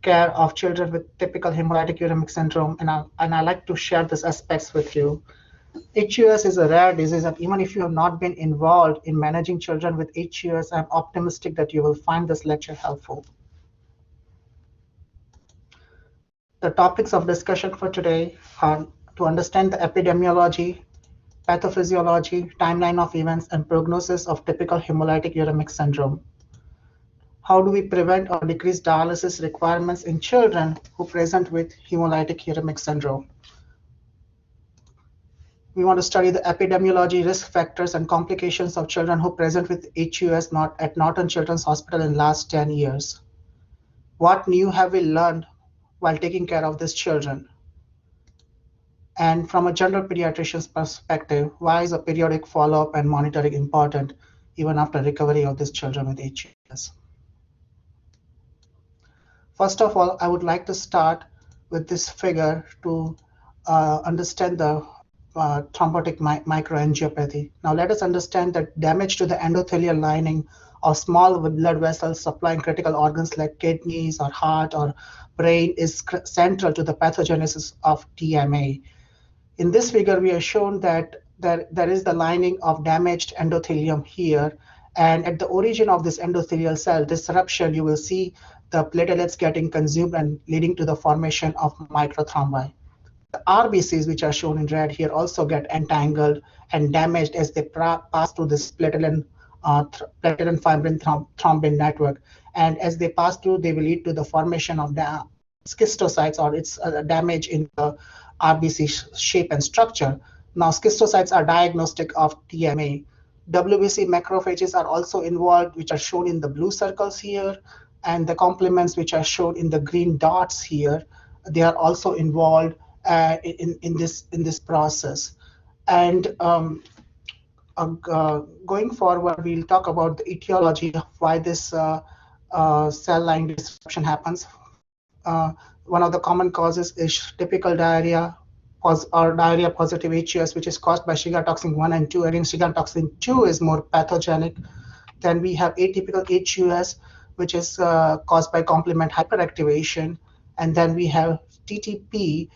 care of children with typical hemolytic uremic syndrome, and I like to share these aspects with you. HUS is a rare disease, and even if you have not been involved in managing children with HUS, I'm optimistic that you will find this lecture helpful. The topics of discussion for today are to understand the epidemiology, pathophysiology, timeline of events, and prognosis of typical hemolytic uremic syndrome. How do we prevent or decrease dialysis requirements in children who present with hemolytic uremic syndrome? We want to study the epidemiology, risk factors, and complications of children who present with HUS at Norton Children's Hospital in the last 10 years. What new have we learned while taking care of these children? And from a general pediatrician's perspective, why is a periodic follow-up and monitoring important even after recovery of these children with HUS? First of all, I would like to start with this figure to understand the thrombotic microangiopathy. Now let us understand that damage to the endothelial lining of small blood vessels supplying critical organs like kidneys or heart or brain is central to the pathogenesis of TMA. In this figure, we are shown that there is the lining of damaged endothelium here, and at the origin of this endothelial cell disruption, you will see the platelets getting consumed and leading to the formation of microthrombi. The RBCs, which are shown in red here, also get entangled and damaged as they pass through this platelet fibrin thrombin network. And as they pass through, they will lead to the formation of the schistocytes, or its damage in the RBC shape and structure. Now, schistocytes are diagnostic of TMA. WBC macrophages are also involved, which are shown in the blue circles here, and the complements, which are shown in the green dots here, they are also involved in this process. And going forward, we'll talk about the etiology of why this cell line disruption happens. One of the common causes is typical diarrhea or diarrhea positive HUS, which is caused by Shiga toxin 1 and 2. Again, Shiga toxin 2 is more pathogenic. Then we have atypical HUS, which is caused by complement hyperactivation. And then we have TTP,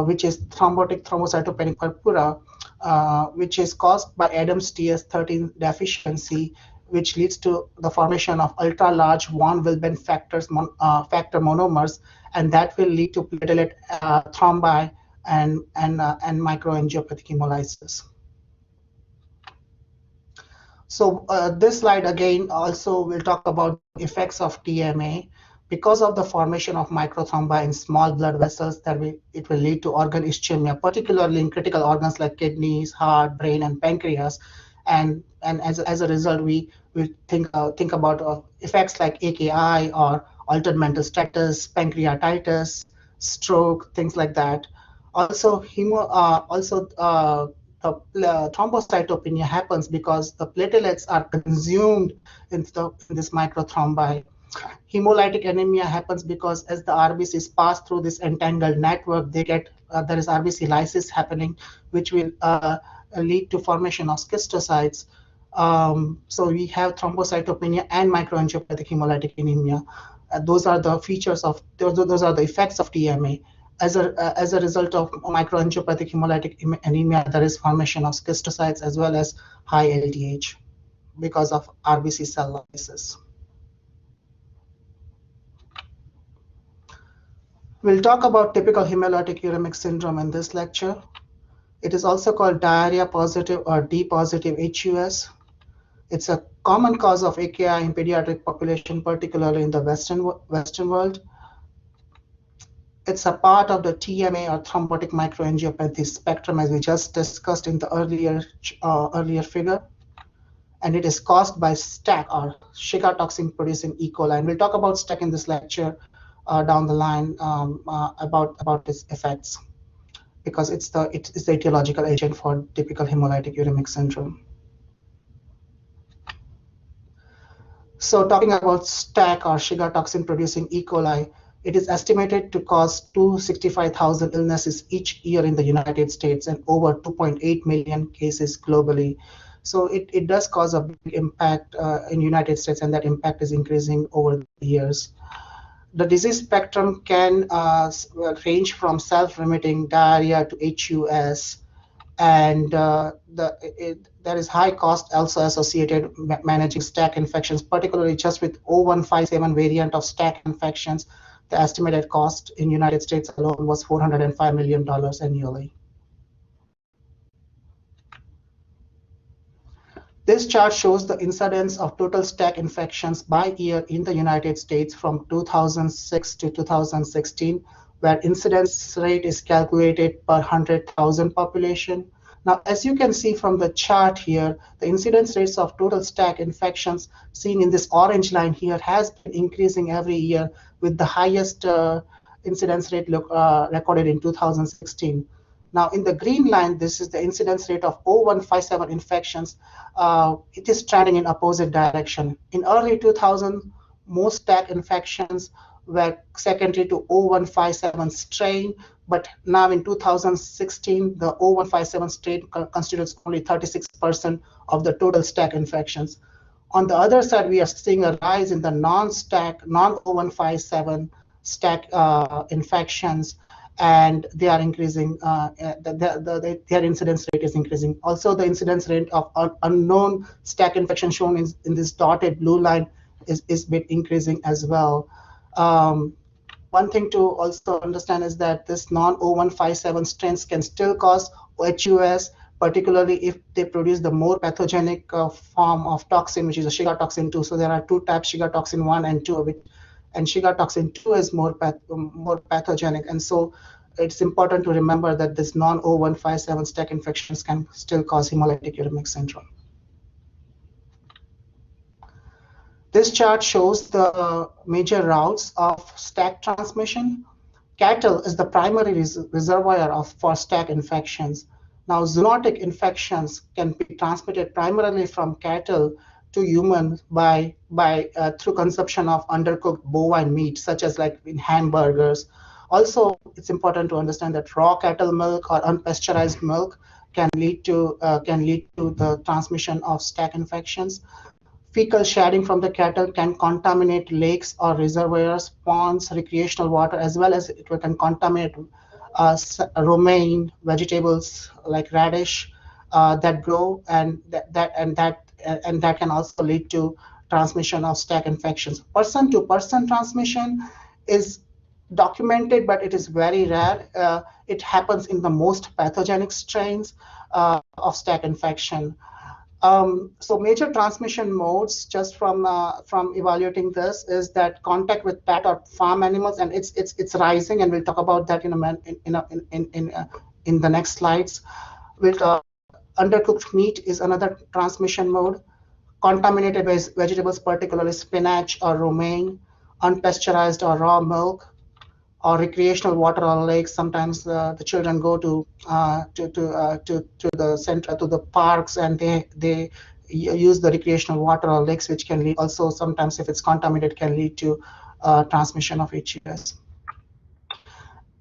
which is thrombotic thrombocytopenic purpura, which is caused by Adams TS13 deficiency, which leads to the formation of ultra-large von Willebrand factor monomers, and that will lead to platelet thrombi and microangiopathic hemolysis. So this slide again also will talk about effects of TMA. Because of the formation of microthrombi in small blood vessels, it will lead to organ ischemia, particularly in critical organs like kidneys, heart, brain, and pancreas. And as a result, we will think about effects like AKI or altered mental status, pancreatitis, stroke, things like that. Also, thrombocytopenia happens because the platelets are consumed in this microthrombi. Hemolytic anemia happens because as the RBCs pass through this entangled network, there is RBC lysis happening, which will lead to formation of schistocytes. So we have thrombocytopenia and microangiopathic hemolytic anemia. Those are the features of those are the effects of TMA. As a result of microangiopathic hemolytic anemia, there is formation of schistocytes as well as high LDH because of RBC cell lysis. We'll talk about typical hemolytic uremic syndrome in this lecture. It is also called diarrhea positive or D positive HUS. It's a common cause of AKI in pediatric population, particularly in the Western world. It's a part of the TMA or thrombotic microangiopathy spectrum, as we just discussed in the earlier figure. And it is caused by STEC or Shiga toxin producing E-coli. And we'll talk about STEC in this lecture down the line about its effects, because it's the etiological agent for typical hemolytic uremic syndrome. So talking about STEC or Shiga toxin producing E. coli, it is estimated to cause 265,000 illnesses each year in the United States and over 2.8 million cases globally. So it does cause a big impact in the United States, and that impact is increasing over the years. The disease spectrum can range from self-remitting diarrhea to HUS, and there is high cost also associated managing STEC infections, particularly just with O157 variant of STEC infections. The estimated cost in United States alone was $405 million annually. This chart shows the incidence of total STEC infections by year in the United States from 2006 to 2016, where incidence rate is calculated per 100,000 population. Now, as you can see from the chart here, the incidence rates of total STEC infections seen in this orange line here has been increasing every year, with the highest incidence rate recorded in 2016. Now, in the green line, this is the incidence rate of O157 infections. It is trending in opposite direction. In early 2000, most STEC infections were secondary to O157 strain, but now in 2016, the O157 strain constitutes only 36% of the total STEC infections. On the other side, we are seeing a rise in the non-STEC, non-O157 STEC infections, and they are increasing. Their incidence rate is increasing. Also, the incidence rate of unknown STEC infection shown in this dotted blue line is bit increasing as well. One thing to also understand is that this non-O157 strains can still cause HUS, particularly if they produce the more pathogenic form of toxin, which is a Shiga toxin 2. So there are two types, Shiga toxin 1 and 2, and Shiga toxin 2 is more pathogenic. And so it's important to remember that this non-O157 STEC infections can still cause hemolytic uremic syndrome. This chart shows the major routes of STEC transmission. Cattle is the primary reservoir for STEC infections. Now, zoonotic infections can be transmitted primarily from cattle to humans through consumption of undercooked bovine meat, such as like in hamburgers. Also, it's important to understand that raw cattle milk or unpasteurized milk can lead to the transmission of STEC infections. Fecal shedding from the cattle can contaminate lakes or reservoirs, ponds, recreational water, as well as it can contaminate romaine vegetables like radish that grow, and that can also lead to transmission of STEC infections. Person-to-person transmission is documented, but it is very rare. It happens in the most pathogenic strains of STEC infection. So major transmission modes, just from evaluating this, is that contact with pet or farm animals, and it's rising, and we'll talk about that in the next slides. Undercooked meat is another transmission mode. Contaminated vegetables, particularly spinach or romaine, unpasteurized or raw milk, or recreational water or lakes. Sometimes the children go to the center, to the parks, and they use the recreational water or lakes, which can lead also, sometimes if it's contaminated, can lead to transmission of HUS.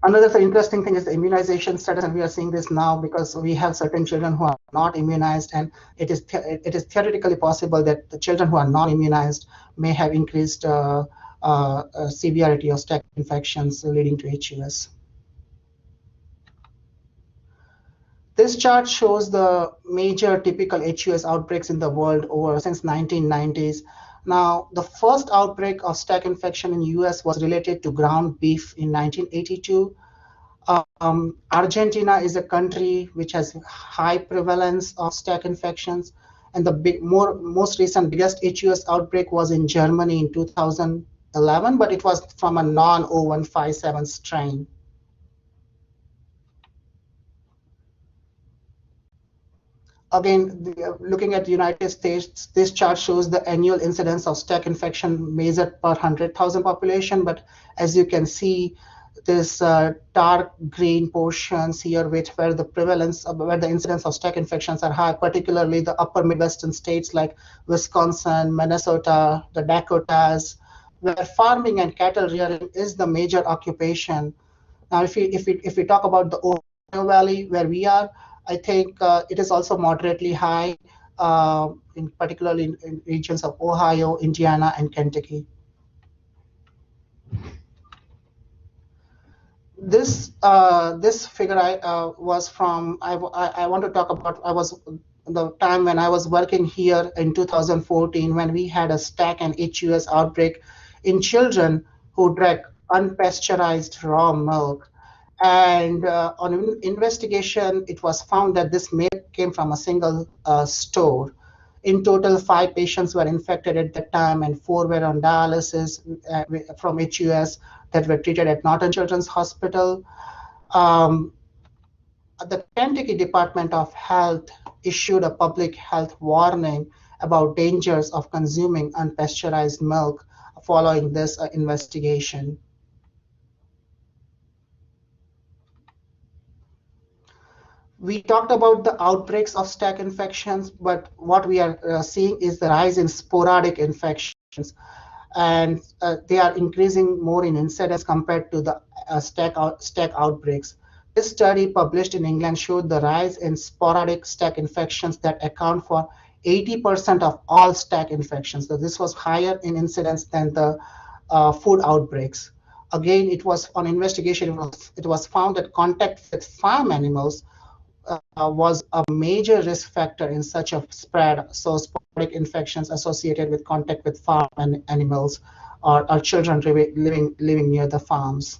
Another interesting thing is the immunization status, and we are seeing this now because we have certain children who are not immunized, and it is theoretically possible that the children who are not immunized may have increased severity of STEC infections leading to HUS. This chart shows the major typical HUS outbreaks in the world since 1990s. Now, the first outbreak of STEC infection in US was related to ground beef in 1982. Argentina is a country which has high prevalence of STEC infections, and the most recent biggest HUS outbreak was in Germany in 2011, but it was from a non-O157 strain. Again, looking at the United States, this chart shows the annual incidence of STEC infection measured per 100,000 population. But as you can see, this dark green portions here, where the incidence of STEC infections are high, particularly the upper Midwestern states like Wisconsin, Minnesota, the Dakotas, where farming and cattle rearing is the major occupation. Now, if we talk about the Ohio Valley, where we are, I think it is also moderately high, particularly in regions of Ohio, Indiana, and Kentucky. This figure was from I want to talk about I was the time when I was working here in 2014 when we had a STEC and HUS outbreak in children who drank unpasteurized raw milk. And on investigation, it was found that this milk came from a single store. In total, 5 patients were infected at that time, and 4 were on dialysis from HUS that were treated at Norton Children's Hospital. Um, the Kentucky Department of Health issued a public health warning about dangers of consuming unpasteurized milk following this investigation. We talked about the outbreaks of STEC infections, but what we are seeing is the rise in sporadic infections, and they are increasing more in incidence compared to the STEC outbreaks. This study published in England showed the rise in sporadic STEC infections that account for 80% of all STEC infections. So this was higher in incidence than the food outbreaks. Again, it was on investigation, it was found that contact with farm animals was a major risk factor in such a spread. So sporadic infections associated with contact with farm animals or children living near the farms.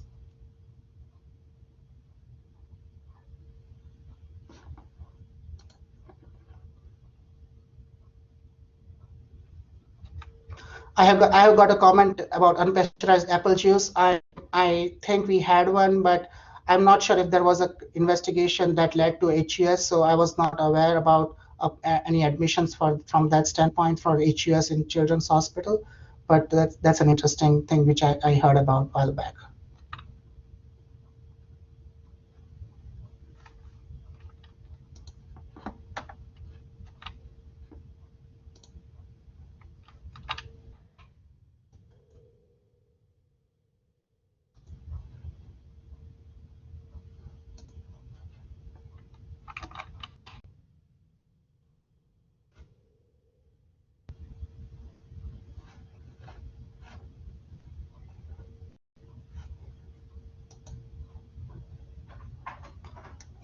I have got a comment about unpasteurized apple juice. I think we had one, but I'm not sure if there was a investigation that led to HUS. So I was not aware about any admissions from that standpoint for HUS in Children's Hospital. But that's an interesting thing which I heard about a while back.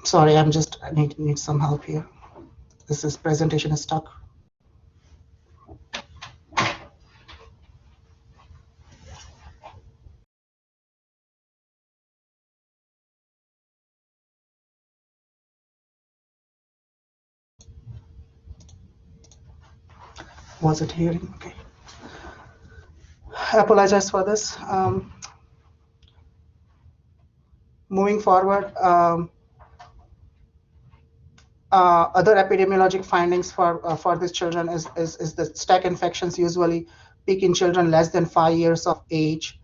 Sorry, I need some help here. This presentation is stuck. Was it hearing? Okay. I apologize for this. Moving forward, other epidemiologic findings for these children is the STEC infections usually peak in children less than 5 years of age.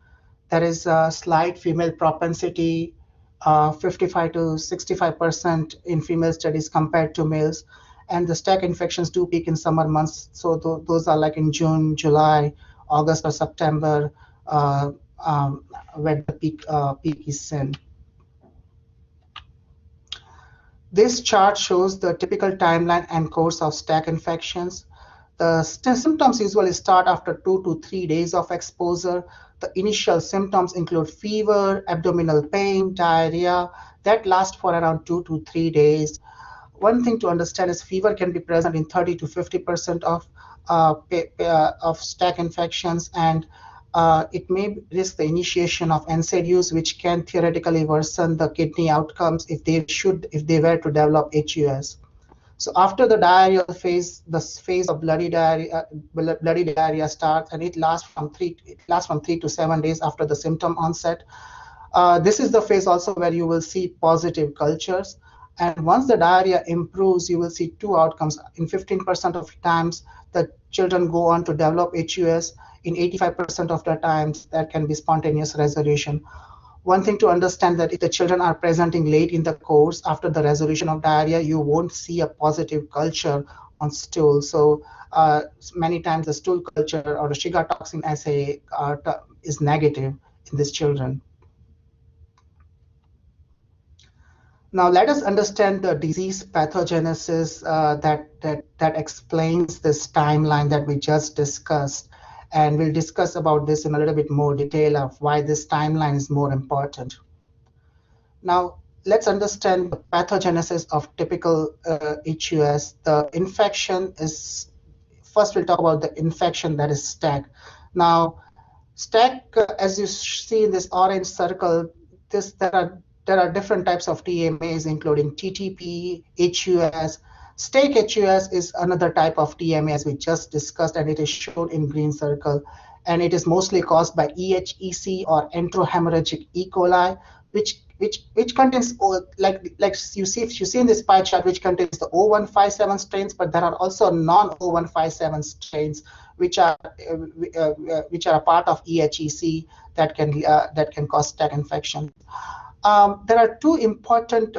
There is a slight female propensity, 55 to 65% in female studies compared to males. And the STEC infections do peak in summer months. So those are like in June, July, August, or September, where the peak is seen. This chart shows the typical timeline and course of STEC infections. The symptoms usually start after 2 to 3 days of exposure. The initial symptoms include fever, abdominal pain, diarrhea that last for around 2 to 3 days. One thing to understand is fever can be present in 30 to 50% of STEC infections, and it may risk the initiation of NSAID use, which can theoretically worsen the kidney outcomes if they were to develop HUS. So after the diarrheal phase, the phase of bloody diarrhea starts, and it lasts from 3 to 7 days after the symptom onset. This is the phase also where you will see positive cultures. And once the diarrhea improves, you will see two outcomes. In 15% of times, the children go on to develop HUS. In 85% of the times, that can be spontaneous resolution. One thing to understand that if the children are presenting late in the course after the resolution of diarrhea, you won't see a positive culture on stool. So many times the stool culture or the Shiga toxin assay is negative in these children. Now let us understand the disease pathogenesis that explains this timeline that we just discussed. And we'll discuss about this in a little bit more detail of why this timeline is more important. Now, let's understand the pathogenesis of typical HUS. The infection is, first we'll talk about the infection, that is STEC. Now, STEC, as you see in this orange circle, there are different types of TMAs, including TTP, HUS. STEC HUS is another type of TMA, as we just discussed, and it is shown in green circle. And it is mostly caused by EHEC or enterohemorrhagic E. coli, which contains, like you see in this pie chart, which contains the O157 strains, but there are also non-O157 strains which are a part of EHEC that can cause STEC infection. There are two important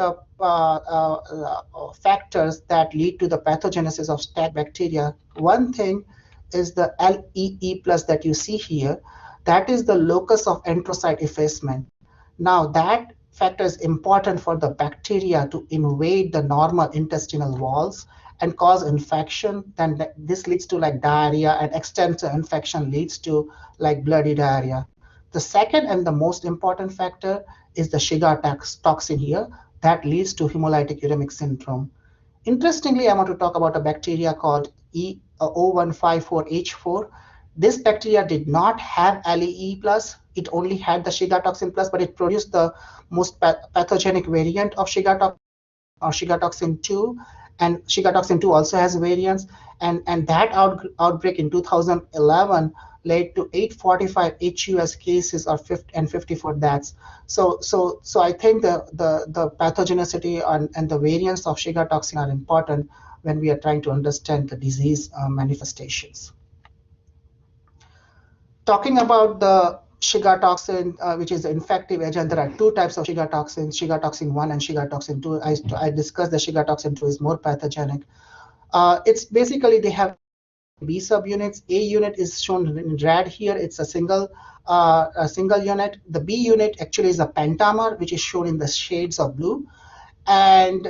factors that lead to the pathogenesis of STEC bacteria. One thing is the LEE plus that you see here. That is the locus of enterocyte effacement. Now, that factor is important for the bacteria to invade the normal intestinal walls and cause infection. Then this leads to like diarrhea, and extensive infection leads to like bloody diarrhea. The second and the most important factor is the Shiga toxin here that leads to hemolytic uremic syndrome. Interestingly, I want to talk about a bacteria called O154H4. This bacteria did not have LEE plus, it only had the Shiga toxin plus, but it produced the most pathogenic variant of Shiga toxin, or Shiga toxin 2, and Shiga toxin 2 also has variants, and that outbreak in 2011 led to 845 HUS cases and 54 deaths. So I think the pathogenicity and the variants of Shiga toxin are important when we are trying to understand the disease manifestations. Talking about the Shiga toxin, which is the infective agent, there are two types of Shiga toxins, Shiga toxin 1 and Shiga toxin 2. I discussed the Shiga toxin 2 is more pathogenic. It's basically, they have B subunits. A unit is shown in red here. It's a single unit. The B unit actually is a pentamer, which is shown in the shades of blue. And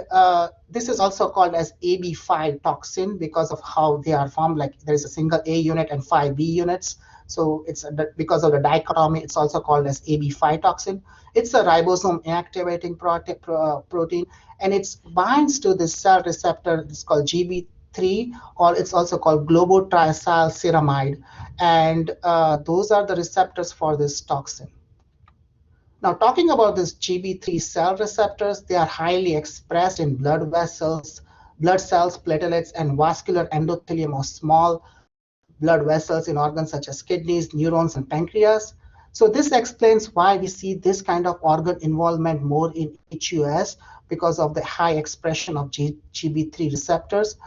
this is also called as AB5 toxin because of how they are formed. Like there is a single A unit and 5 B units. So it's because of the dichotomy, it's also called as AB5 toxin. It's a ribosome inactivating protein, and it binds to this cell receptor. It's called GB3, or it's also called globotriacylceramide. And those are the receptors for this toxin. Now, talking about this GB3 cell receptors, they are highly expressed in blood vessels, blood cells, platelets, and vascular endothelium, or small blood vessels in organs such as kidneys, neurons, and pancreas. So this explains why we see this kind of organ involvement more in HUS, because of the high expression of GB3 receptors.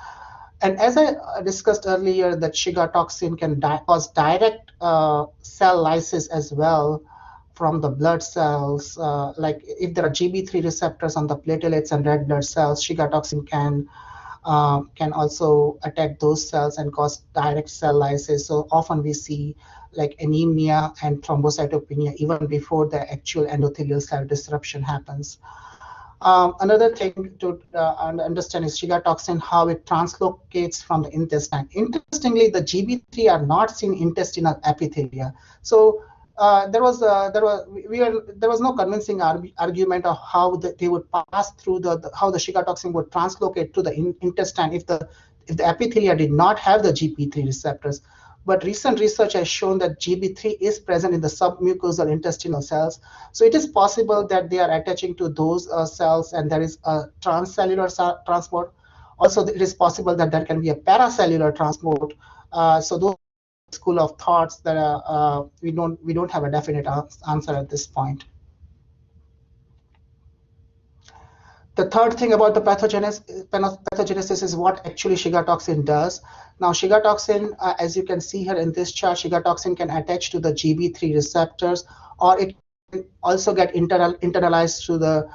And as I discussed earlier, that Shiga toxin can cause direct cell lysis as well from the blood cells. Like if there are GB3 receptors on the platelets and red blood cells, Shiga toxin can also attack those cells and cause direct cell lysis. So often we see like anemia and thrombocytopenia even before the actual endothelial cell disruption happens. Another thing to understand is Shiga toxin, how it translocates from the intestine. Interestingly, the GB3 are not seen in intestinal epithelia. So there was no convincing argument of how they would pass through how the Shiga toxin would translocate to the intestine if the epithelia did not have the GB3 receptors. But recent research has shown that GB3 is present in the submucosal intestinal cells. So it is possible that they are attaching to those cells, and there is a transcellular transport. Also, it is possible that there can be a paracellular transport. So those school of thoughts that we don't have a definite answer at this point. The third thing about the pathogenesis is what actually Shiga toxin does. Now, Shiga toxin, as you can see here in this chart, Shiga toxin can attach to the GB3 receptors, or it can also get internalized through the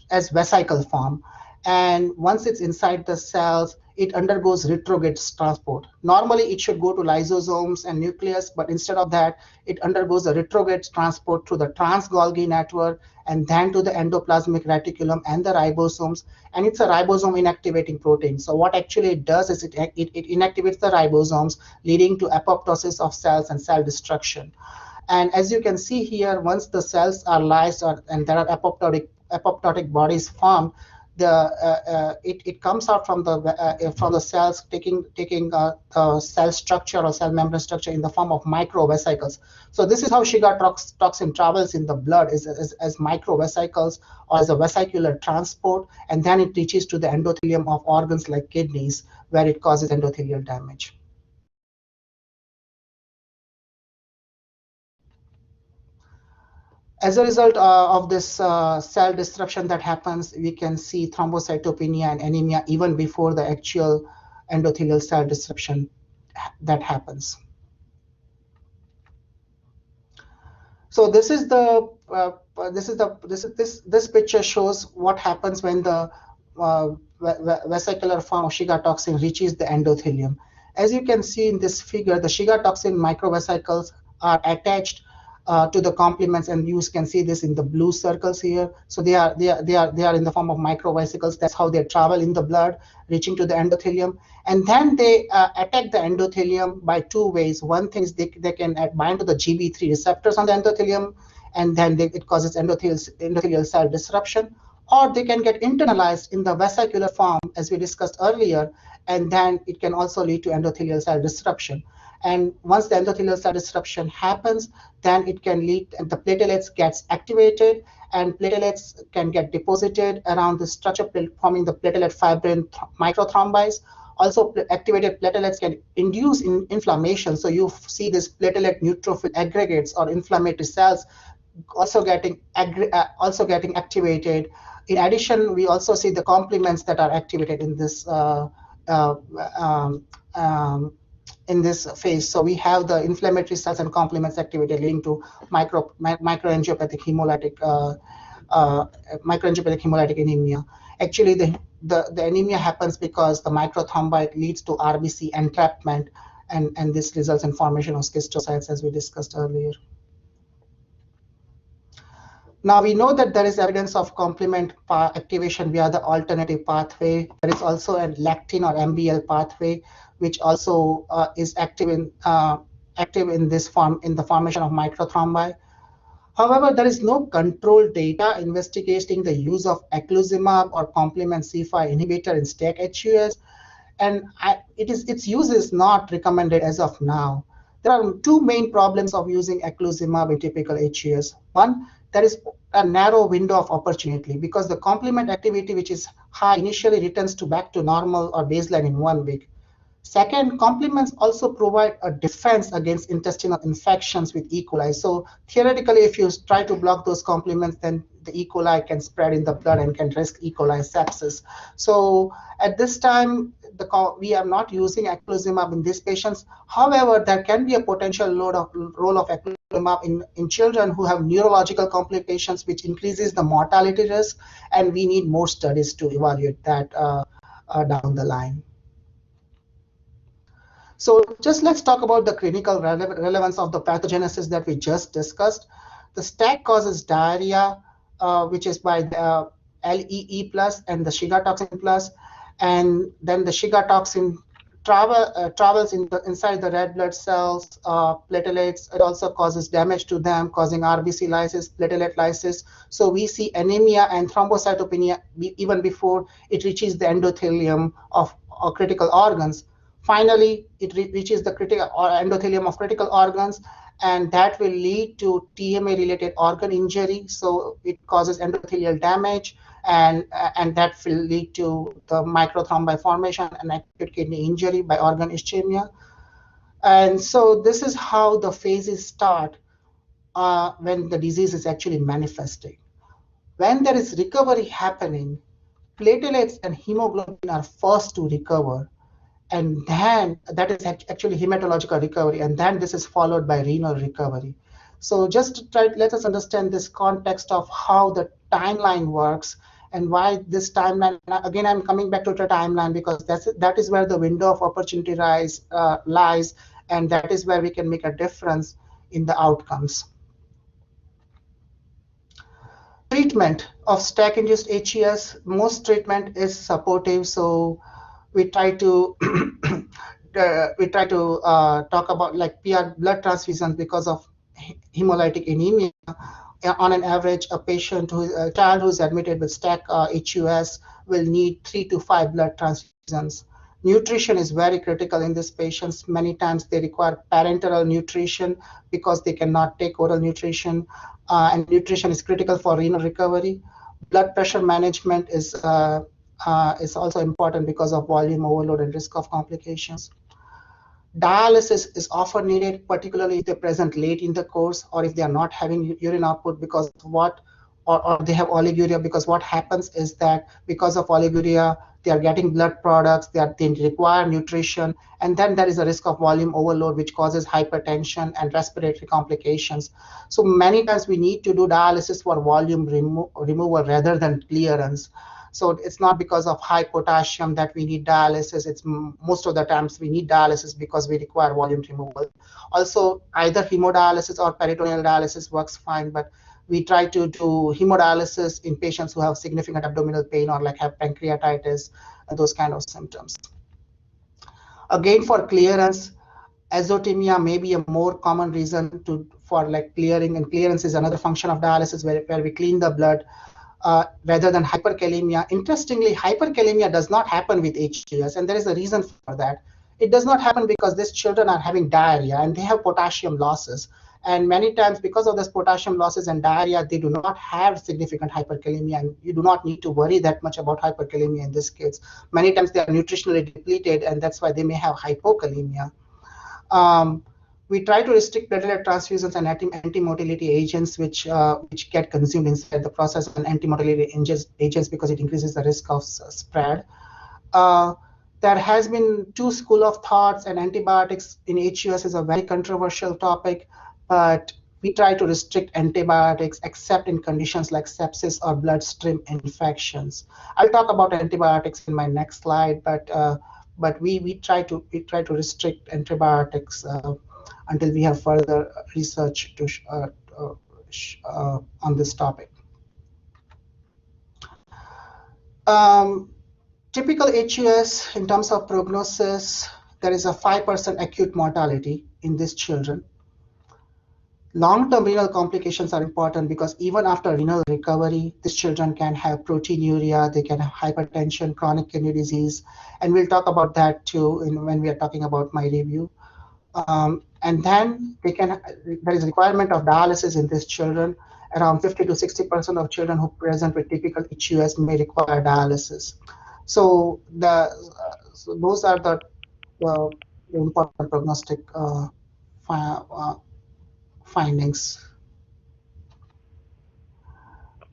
as vesicle form. And once it's inside the cells, it undergoes retrograde transport. Normally, it should go to lysosomes and nucleus, but instead of that, it undergoes a retrograde transport through the trans-Golgi network and then to the endoplasmic reticulum and the ribosomes. And it's a ribosome inactivating protein. So what actually it does is it inactivates the ribosomes, leading to apoptosis of cells and cell destruction. And as you can see here, once the cells are lysed and there are apoptotic bodies formed, it comes out from the cells taking cell structure or cell membrane structure in the form of microvesicles. So this is how Shiga toxin travels in the blood as microvesicles or as a vesicular transport, and then it reaches to the endothelium of organs like kidneys, where it causes endothelial damage. As a result of this cell disruption that happens, we can see thrombocytopenia and anemia even before the actual endothelial cell disruption that happens. So this picture shows what happens when the vesicular form of Shiga toxin reaches the endothelium. As you can see in this figure, the Shiga toxin microvesicles are attached to the complements, and you can see this in the blue circles here. So they are in the form of microvesicles. That's how they travel in the blood, reaching to the endothelium, and then they attack the endothelium by two ways. One thing is they can bind to the GB3 receptors on the endothelium, and then it causes endothelial cell disruption, or they can get internalized in the vesicular form, as we discussed earlier, and then it can also lead to endothelial cell disruption. And once the endothelial cell disruption happens, then it can lead, and the platelets gets activated, and platelets can get deposited around the structure, forming the platelet fibrin microthrombi. Also, activated platelets can induce inflammation. So you see this platelet neutrophil aggregates or inflammatory cells also getting activated. In addition, we also see the complements that are activated in this in this phase. So we have the inflammatory cells and complements activated, leading to microangiopathic hemolytic anemia. Actually, the anemia happens because the microthrombi leads to RBC entrapment, and this results in formation of schistocytes, as we discussed earlier. Now we know that there is evidence of complement activation via the alternative pathway. There is also a lectin or MBL pathway, which also is active in this form in the formation of microthrombi. However, there is no controlled data investigating the use of eculizumab or complement C5 inhibitor in STEC HUS, and its use is not recommended as of now. There are two main problems of using eculizumab in typical HUS. One, there is a narrow window of opportunity because the complement activity, which is high, initially returns back to normal or baseline in 1 week. Second, complements also provide a defense against intestinal infections with E. coli. So theoretically, if you try to block those complements, then the E. coli can spread in the blood and can risk E. coli sepsis. So at this time, we are not using eculizumab in these patients. However, there can be a potential role of eculizumab in children who have neurological complications, which increases the mortality risk, and we need more studies to evaluate that down the line. So just let's talk about the clinical relevance of the pathogenesis that we just discussed. The STEC causes diarrhea, which is by the LEE plus and the Shiga toxin plus, and then the Shiga toxin travels inside the red blood cells, platelets. It also causes damage to them, causing RBC lysis, platelet lysis. So we see anemia and thrombocytopenia even before it reaches the endothelium of critical organs. Finally, it reaches the critical endothelium of critical organs, and that will lead to TMA-related organ injury. So it causes endothelial damage, and that will lead to the microthrombi formation and acute kidney injury by organ ischemia. And so this is how the phases start when the disease is actually manifesting. When there is recovery happening, platelets and hemoglobin are first to recover. And then that is actually hematological recovery, and then this is followed by renal recovery. So just let us understand this context of how the timeline works and why this timeline. Again, I'm coming back to the timeline because that is where the window of opportunity lies, and that is where we can make a difference in the outcomes. Treatment of STEC-induced HES, most treatment is supportive. So we try to talk about like PR blood transfusions because of hemolytic anemia. On an average, a child who's admitted with STEC HUS will need 3 to 5 blood transfusions. Nutrition is very critical in these patients. Many times they require parenteral nutrition because they cannot take oral nutrition, and nutrition is critical for renal recovery. Blood pressure management is also important because of volume overload and risk of complications. Dialysis is often needed, particularly if they're present late in the course or if they are not having urine output because or they have oliguria, because what happens is that because of oliguria, they are getting blood products, they require nutrition, and then there is a risk of volume overload, which causes hypertension and respiratory complications. So many times we need to do dialysis for volume removal rather than clearance. So it's not because of high potassium that we need dialysis. It's most of the times we need dialysis because we require volume removal. Also, either hemodialysis or peritoneal dialysis works fine, but we try to do hemodialysis in patients who have significant abdominal pain or like have pancreatitis and those kind of symptoms. Again, for clearance, azotemia may be a more common reason for like clearing, and clearance is another function of dialysis where we clean the blood. Rather than hyperkalemia. Interestingly, hyperkalemia does not happen with HUS, and there is a reason for that. It does not happen because these children are having diarrhea and they have potassium losses. And many times, because of this potassium losses and diarrhea, they do not have significant hyperkalemia, and you do not need to worry that much about hyperkalemia in these kids. Many times they are nutritionally depleted, and that's why they may have hypokalemia. We try to restrict platelet transfusions and anti-motility agents, which get consumed inside the process, and anti-motility agents because it increases the risk of spread. There has been two schools of thoughts, and antibiotics in HUS is a very controversial topic, but we try to restrict antibiotics except in conditions like sepsis or bloodstream infections. I'll talk about antibiotics in my next slide, but we try to restrict antibiotics until we have further research on this topic. Typical HUS, in terms of prognosis, there is a 5% acute mortality in these children. Long-term renal complications are important because even after renal recovery, these children can have proteinuria, they can have hypertension, chronic kidney disease, and we'll talk about that too when we are talking about my review. And then there is requirement of dialysis in these children. Around 50 to 60% of children who present with typical HUS may require dialysis. So those are the important prognostic findings.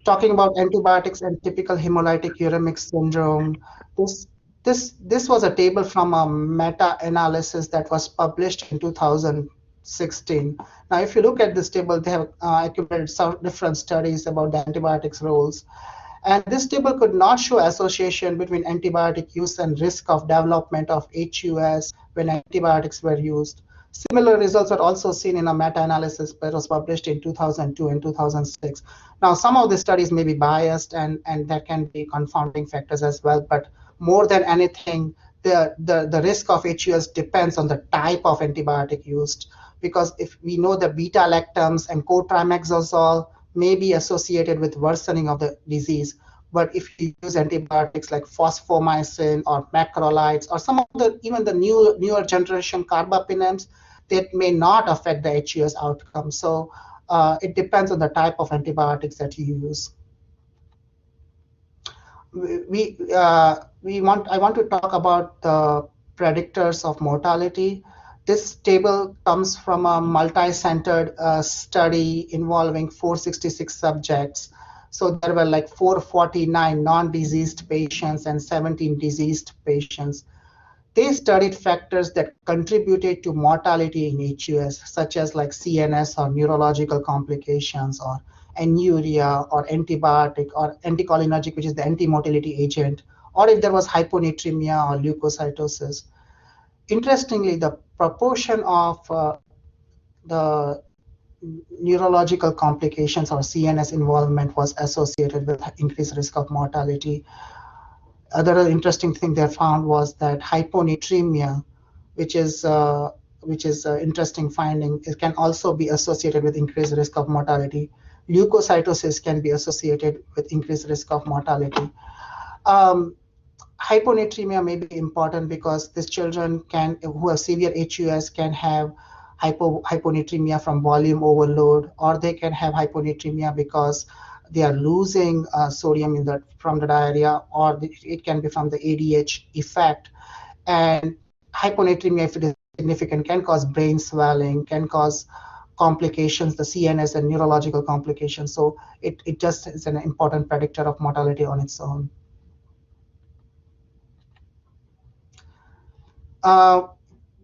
Talking about antibiotics and typical hemolytic uremic syndrome, this was a table from a meta-analysis that was published in 2016. Now, if you look at this table, they have accumulated some different studies about the antibiotics roles. And this table could not show association between antibiotic use and risk of development of HUS when antibiotics were used. Similar results are also seen in a meta-analysis that was published in 2002 and 2006. Now, some of the studies may be biased, and there can be confounding factors as well, but more than anything, the risk of HUS depends on the type of antibiotic used, because if we know the beta-lactams and cotrimazole may be associated with worsening of the disease, but if you use antibiotics like fosfomycin or macrolides or some of even the newer generation carbapenems, that may not affect the HUS outcome. So it depends on the type of antibiotics that you use. I want to talk about the predictors of mortality. This table comes from a multi-centered study involving 466 subjects. So there were like 449 non-diseased patients and 17 diseased patients. They studied factors that contributed to mortality in HUS, such as like CNS or neurological complications, or anuria, or antibiotic, or anticholinergic, which is the anti-motility agent, or if there was hyponatremia or leukocytosis. Interestingly, the proportion of the neurological complications or CNS involvement was associated with increased risk of mortality. Other interesting thing they found was that hyponatremia, which is which is an interesting finding. It can also be associated with increased risk of mortality. Leukocytosis can be associated with increased risk of mortality. Hyponatremia may be important because these children who have severe HUS can have hyponatremia from volume overload, or they can have hyponatremia because they are losing sodium from the diarrhea, or it can be from the ADH effect. And hyponatremia, if it is significant, can cause brain swelling, can cause complications, the CNS and neurological complications. So it just is an important predictor of mortality on its own. I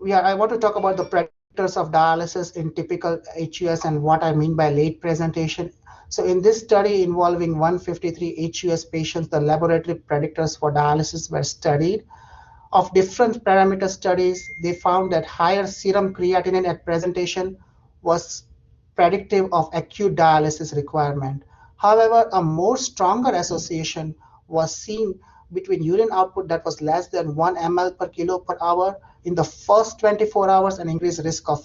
want to talk about the predictors of dialysis in typical HUS and what I mean by late presentation. So in this study involving 153 HUS patients, the laboratory predictors for dialysis were studied. Of different parameter studies, they found that higher serum creatinine at presentation was predictive of acute dialysis requirement. However, a more stronger association was seen between urine output that was less than 1 ml per kilo per hour in the first 24 hours and increased risk of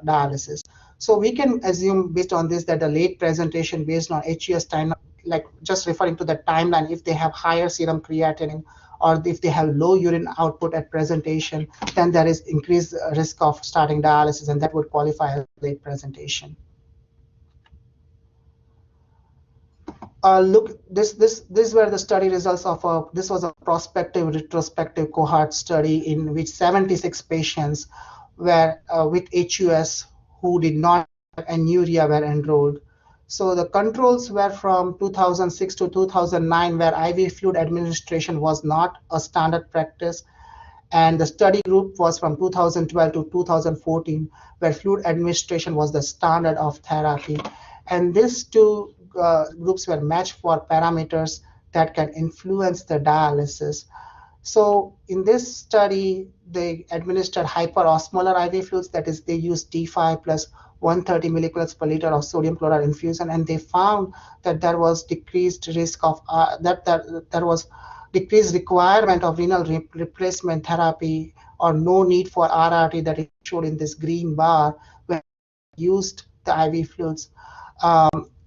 dialysis. So we can assume based on this that the late presentation based on HUS time, like just referring to the timeline, if they have higher serum creatinine or if they have low urine output at presentation, then there is increased risk of starting dialysis, and that would qualify as late presentation. Look, these were the study results of this was a prospective retrospective cohort study in which 76 patients were with HUS who did not have anuria were enrolled. So the controls were from 2006 to 2009, where IV fluid administration was not a standard practice. And the study group was from 2012 to 2014, where fluid administration was the standard of therapy. And these two groups were matched for parameters that can influence the dialysis. So in this study, they administered hyperosmolar IV fluids, that is, they used D5 plus 130 milligrams per liter of sodium chloride infusion, and they found that there was decreased risk of there was decreased requirement of renal replacement therapy or no need for RRT that is showed in this green bar when used the IV fluids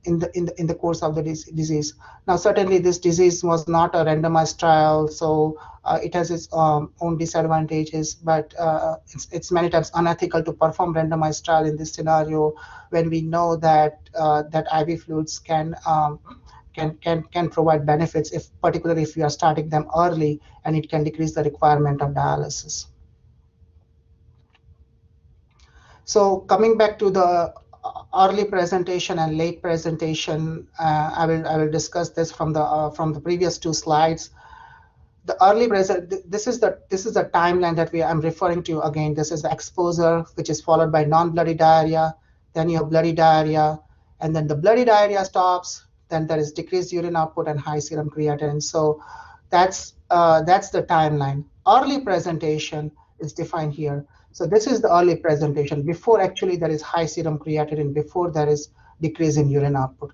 in the course of the disease. Now, certainly this disease was not a randomized trial, so it has its own disadvantages, but it's many times unethical to perform randomized trial in this scenario when we know that that IV fluids can provide benefits, particularly if you are starting them early, and it can decrease the requirement of dialysis. So coming back to the early presentation and late presentation, I will discuss this from the previous two slides. The early this is the timeline that I'm referring to again. This is the exposure, which is followed by non-bloody diarrhea. Then you have bloody diarrhea, and then the bloody diarrhea stops. Then there is decreased urine output and high serum creatinine. So that's the timeline. Early presentation is defined here. So this is the early presentation before actually there is high serum creatinine, before there is decrease in urine output.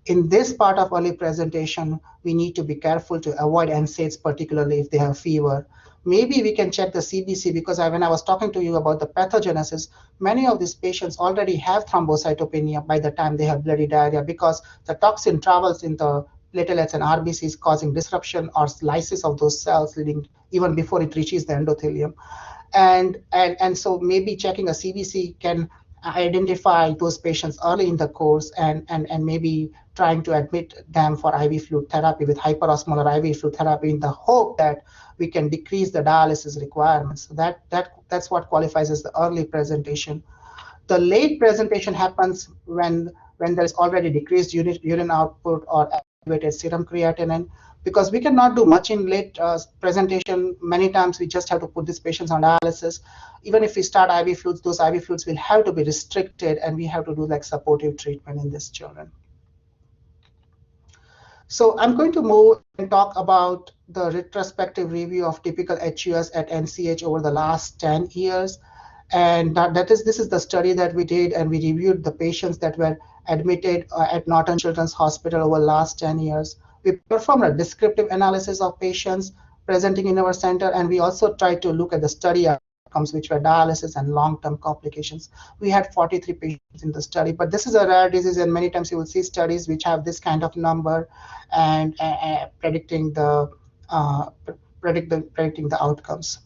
In this part of early presentation, we need to be careful to avoid NSAIDs, particularly if they have fever. Maybe we can check the CBC because when I was talking to you about the pathogenesis, many of these patients already have thrombocytopenia by the time they have bloody diarrhea because the toxin travels in the platelets and RBCs, causing disruption or lysis of those cells, leading even before it reaches the endothelium. And so maybe checking a CBC can identify those patients early in the course and maybe trying to admit them for IV fluid therapy with hyperosmolar IV fluid therapy in the hope that we can decrease the dialysis requirements. So that's what qualifies as the early presentation. The late presentation happens when there is already decreased urine output or elevated serum creatinine. Because we cannot do much in late presentation, many times we just have to put these patients on dialysis. Even if we start IV fluids, those IV fluids will have to be restricted, and we have to do like supportive treatment in these children. So I'm going to move and talk about the retrospective review of typical HUS at NCH over the last 10 years. And this is the study that we did, and we reviewed the patients that were admitted at Norton Children's Hospital over the last 10 years. We performed a descriptive analysis of patients presenting in our center, and we also tried to look at the study outcome. outcomes, which were dialysis and long-term complications. We had 43 patients in the study, but this is a rare disease, and many times you will see studies which have this kind of number and predicting the outcomes.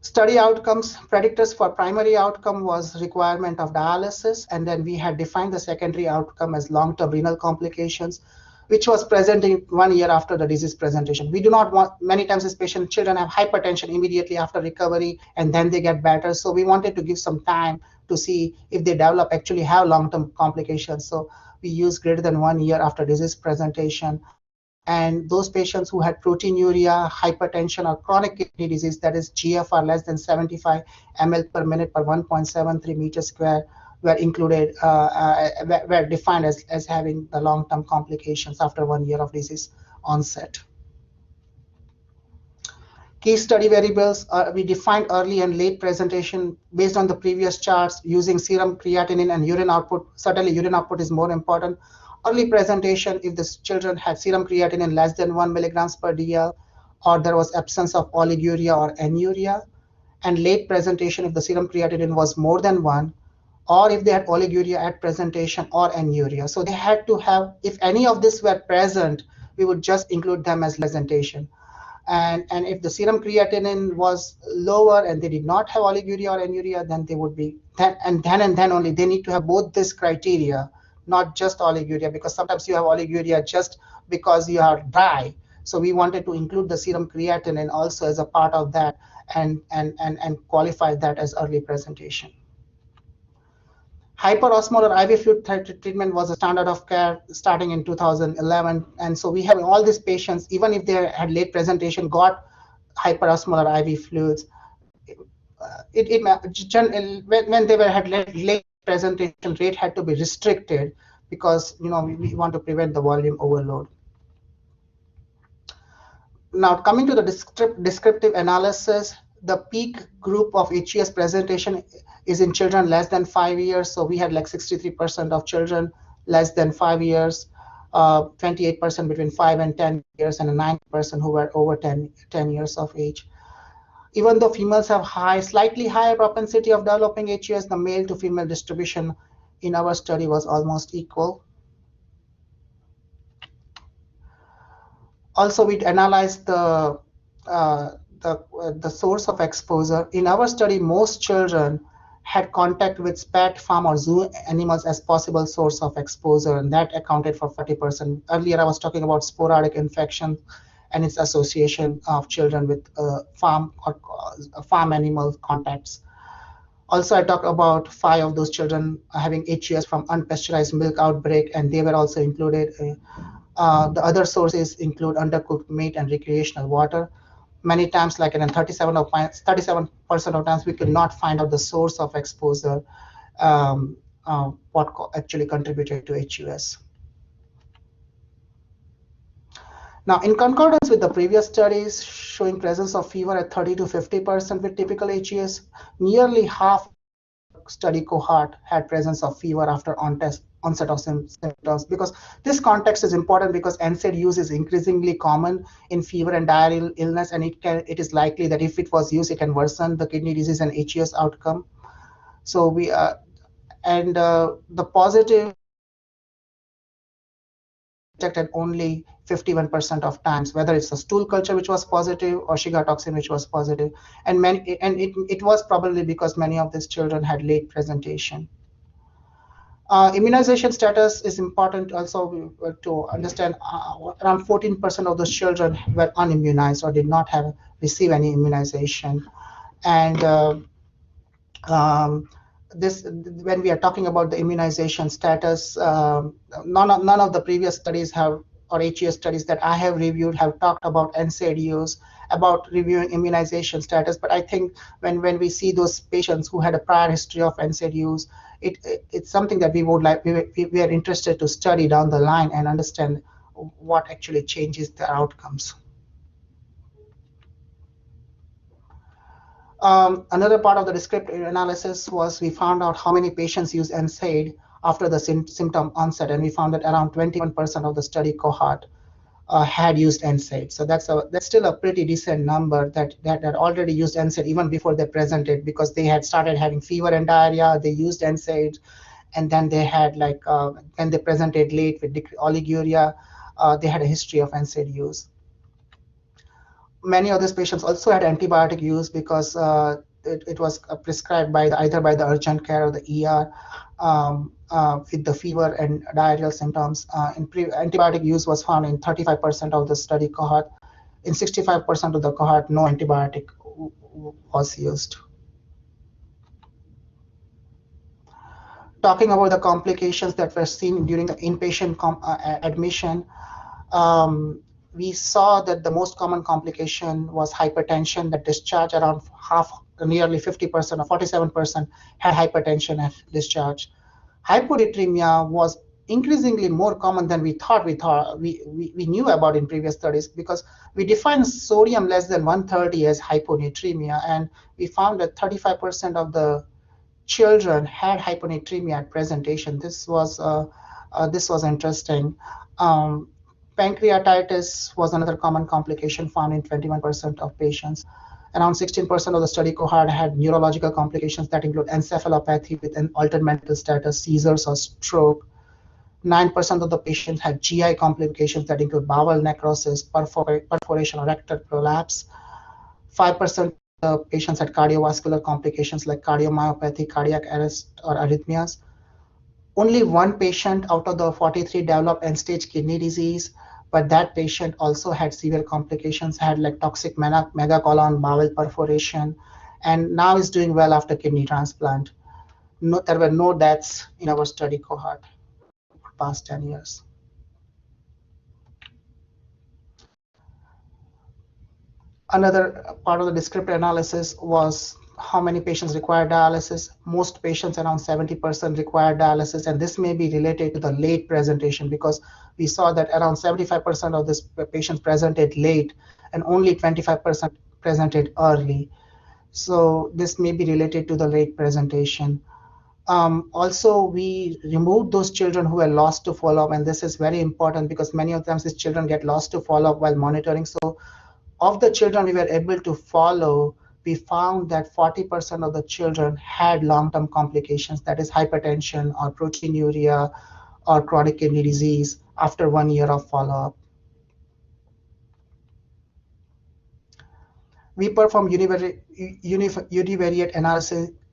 Study outcomes, predictors for primary outcome was requirement of dialysis, and then we had defined the secondary outcome as long-term renal complications, which was presenting 1 year after the disease presentation. We do not want, many times these children have hypertension immediately after recovery and then they get better. So we wanted to give some time to see if they actually have long-term complications. So we use greater than 1 year after disease presentation. And those patients who had proteinuria, hypertension, or chronic kidney disease, that is GFR less than 75 ml per minute per 1.73 meters square, were included, were defined as having the long-term complications after 1 year of disease onset. Key study variables, we defined early and late presentation based on the previous charts using serum creatinine and urine output. Certainly urine output is more important. Early presentation, if the children had serum creatinine less than 1 milligrams per dl, or there was absence of oliguria or anuria. And late presentation, if the serum creatinine was more than 1, or if they had oliguria at presentation or anuria. So they had to have, if any of this were present, we would just include them as presentation. And if the serum creatinine was lower and they did not have oliguria or anuria, then they would be, then only, they need to have both this criteria, not just oliguria, because sometimes you have oliguria just because you are dry. So we wanted to include the serum creatinine also as a part of that and qualify that as early presentation. Hyperosmolar IV fluid treatment was a standard of care starting in 2011. And so we have all these patients, even if they had late presentation, got hyperosmolar IV fluids. When they had late presentation, rate had to be restricted because we want to prevent the volume overload. Now coming to the descriptive analysis, the peak group of HES presentation is in children less than 5 years. So we had like 63% of children less than 5 years, 28% between 5 and 10 years, and a 9% who were over 10 years of age. Even though females have slightly higher propensity of developing HES, the male to female distribution in our study was almost equal. Also, we analyzed the source of exposure. In our study, most children had contact with spat, farm, or zoo animals as possible source of exposure, and that accounted for 40%. Earlier, I was talking about sporadic infection and its association of children with farm animal contacts. Also, I talked about 5 of those children having HES from unpasteurized milk outbreak, and they were also included. The other sources include undercooked meat and recreational water. Many times, like in 37% of times, we could not find out the source of exposure, what actually contributed to HUS. Now, in concordance with the previous studies showing presence of fever at 30 to 50% with typical HES, nearly half study cohort had presence of fever after onset of symptoms. Because this context is important because NSAID use is increasingly common in fever and diarrheal illness, and it is likely that if it was used, it can worsen the kidney disease and HES outcome. So we the positive detected only 51% of times, whether it's a stool culture which was positive or Shiga toxin which was positive, and it was probably because many of these children had late presentation. Immunization status is important also to understand. Around 14% of those children were unimmunized or did not receive any immunization, and when we are talking about the immunization status, none of the previous studies or HES studies that I have reviewed have talked about NSAID use, about reviewing immunization status. But I think when we see those patients who had a prior history of NSAID use, it's something that we are interested to study down the line and understand what actually changes their outcomes. Another part of the descriptive analysis was we found out how many patients use NSAID after the symptom onset, and we found that around 21% of the study cohort had used NSAID. So that's still a pretty decent number that already used NSAID even before they presented, because they had started having fever and diarrhea. They used NSAID, and then they had when they presented late with oliguria, they had a history of NSAID use. Many of these patients also had antibiotic use because it was prescribed by either by the urgent care or the ER with the fever and diarrheal symptoms. Antibiotic use was found in 35% of the study cohort. In 65% of the cohort, no antibiotic was used. Talking about the complications that were seen during the inpatient admission, we saw that the most common complication was hypertension. That discharge around nearly 50% or 47% had hypertension at discharge. Hyponatremia was increasingly more common than we knew about in previous studies, because we defined sodium less than 130 as hyponatremia, and we found that 35% of the children had hyponatremia at presentation. This was interesting. Pancreatitis was another common complication found in 21% of patients. Around 16% of the study cohort had neurological complications that include encephalopathy with an altered mental status, seizures, or stroke. 9% of the patients had GI complications that include bowel necrosis, perforation, or rectal prolapse. 5% of the patients had cardiovascular complications like cardiomyopathy, cardiac arrest, or arrhythmias. Only one patient out of the 43 developed end-stage kidney disease, but that patient also had severe complications, had toxic megacolon, bowel perforation, and now is doing well after kidney transplant. There were no deaths in our study cohort for past 10 years. Another part of the descriptive analysis was how many patients require dialysis. Most patients, around 70%, require dialysis, and this may be related to the late presentation, because we saw that around 75% of these patients presented late and only 25% presented early. So this may be related to the late presentation. Also, we removed those children who were lost to follow-up, and this is very important because many of them, these children get lost to follow-up while monitoring. So of the children we were able to follow, we found that 40% of the children had long-term complications, that is hypertension or proteinuria or chronic kidney disease after 1 year of follow-up. We performed univariate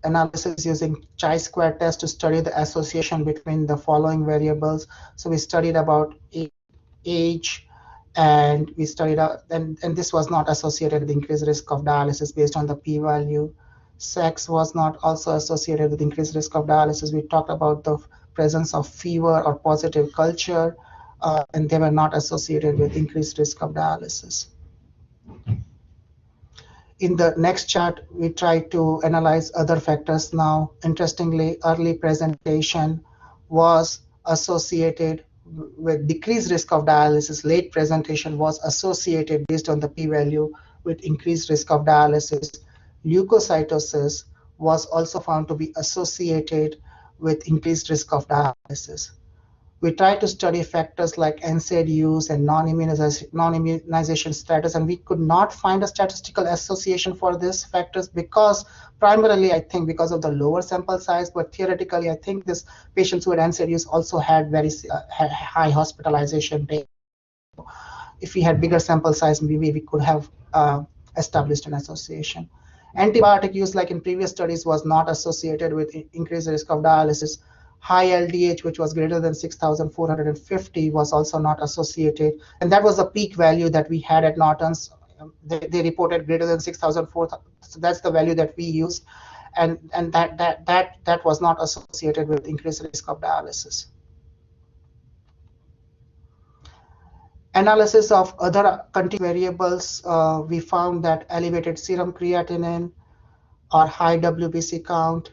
analysis using chi-square test to study the association between the following variables. So we studied about age, and we studied and this was not associated with increased risk of dialysis based on the p-value. Sex was not also associated with increased risk of dialysis. We talked about the presence of fever or positive culture, and they were not associated with increased risk of dialysis. In the next chart, we try to analyze other factors now. Interestingly, early presentation was associated with decreased risk of dialysis. Late presentation was associated based on the p-value with increased risk of dialysis. Leukocytosis was also found to be associated with increased risk of dialysis. We tried to study factors like NSAID use and non-immunization status, and we could not find a statistical association for these factors because primarily, I think, because of the lower sample size, but theoretically, I think these patients who had NSAID use also had very high hospitalization rate. If we had bigger sample size, maybe we could have established an association. Antibiotic use, like in previous studies, was not associated with increased risk of dialysis. High LDH, which was greater than 6,450, was also not associated. And that was the peak value that we had at Norton's. They reported greater than 6,400. So that's the value that we used. And that was not associated with increased risk of dialysis. Analysis of other continuous variables, we found that elevated serum creatinine or high WBC count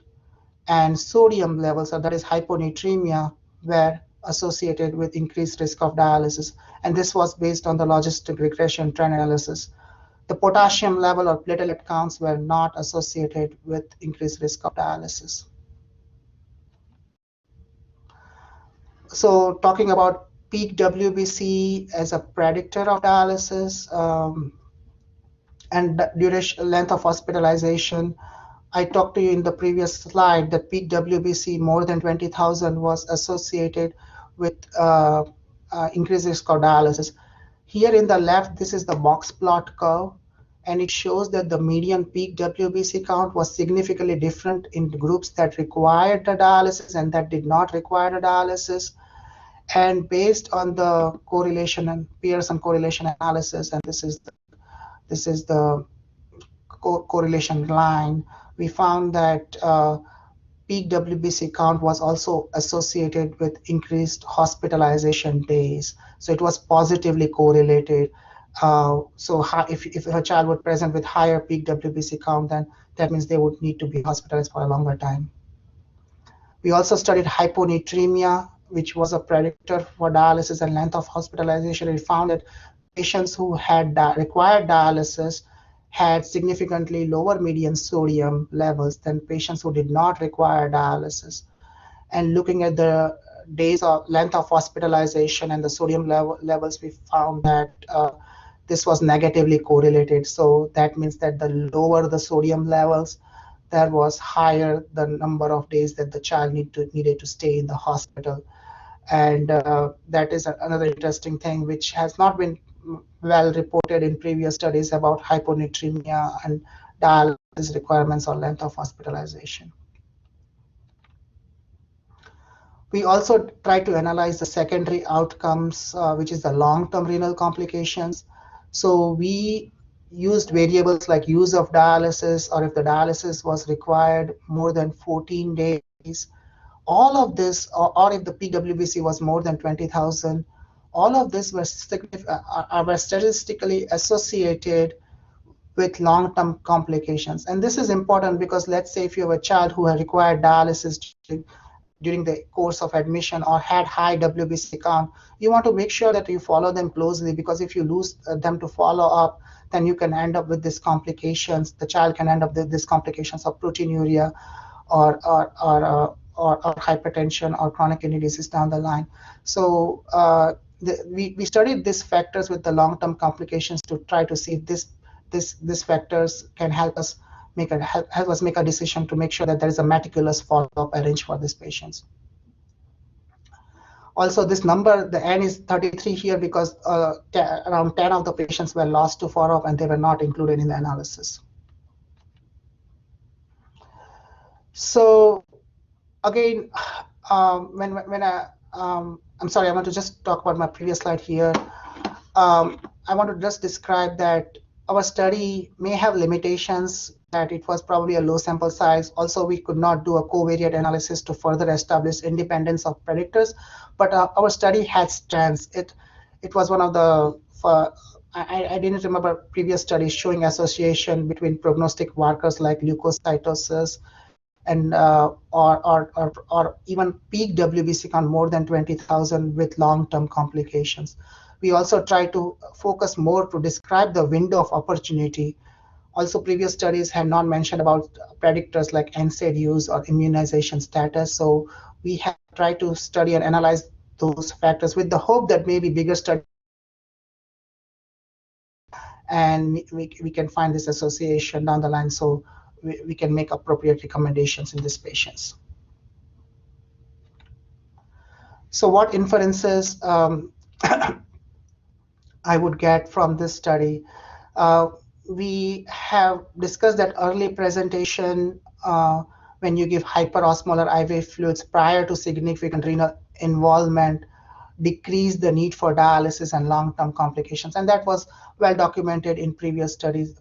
and sodium levels, so that is hyponatremia, were associated with increased risk of dialysis. And this was based on the logistic regression trend analysis. The potassium level or platelet counts were not associated with increased risk of dialysis. So talking about peak WBC as a predictor of dialysis, and duration, length of hospitalization. I talked to you in the previous slide that peak WBC more than 20,000 was associated with increased risk of dialysis. Here in the left, this is the box plot curve, and it shows that the median peak WBC count was significantly different in the groups that required the dialysis and that did not require the dialysis. And based on the correlation and Pearson correlation analysis, and this is the correlation line, we found that peak WBC count was also associated with increased hospitalization days. So it was positively correlated. If a child would present with higher peak WBC count, then that means they would need to be hospitalized for a longer time. We also studied hyponatremia, which was a predictor for dialysis and length of hospitalization. We found that patients who had required dialysis had significantly lower median sodium levels than patients who did not require dialysis. And looking at the days of length of hospitalization and the sodium levels, we found that this was negatively correlated. So that means that the lower the sodium levels, there was higher the number of days that the child needed to stay in the hospital. And that is another interesting thing which has not been well reported in previous studies about hyponatremia and dialysis requirements or length of hospitalization. We also try to analyze the secondary outcomes, which is the long-term renal complications. So we used variables like use of dialysis, or if the dialysis was required more than 14 days. All of this, or if the PWBC was more than 20,000, all of this were statistically associated with long-term complications. And this is important because let's say if you have a child who had required dialysis during the course of admission or had high WBC count, you want to make sure that you follow them closely, because if you lose them to follow up, then you can end up with these complications. The child can end up with these complications of proteinuria or hypertension or chronic kidney disease down the line. So we studied these factors with the long-term complications to try to see if these factors can help us make a decision to make sure that there is a meticulous follow-up arranged for these patients. Also, this number, the N is 33 here because around 10 of the patients were lost to follow-up and they were not included in the analysis. So again, I'm sorry, I want to just talk about my previous slide here. I want to just describe that our study may have limitations, that it was probably a low sample size. Also, we could not do a covariate analysis to further establish independence of predictors, but our study had strengths. It was one of the, I didn't remember previous studies showing association between prognostic markers like leukocytosis and or even peak WBC count more than 20,000 with long-term complications. We also try to focus more to describe the window of opportunity. Also, previous studies had not mentioned about predictors like NSAID use or immunization status. So we have tried to study and analyze those factors with the hope that maybe bigger studies and we can find this association down the line, so we can make appropriate recommendations in these patients. So what inferences I would get from this study? We have discussed that early presentation when you give hyperosmolar IV fluids prior to significant renal involvement decrease the need for dialysis and long-term complications, and that was well documented in previous study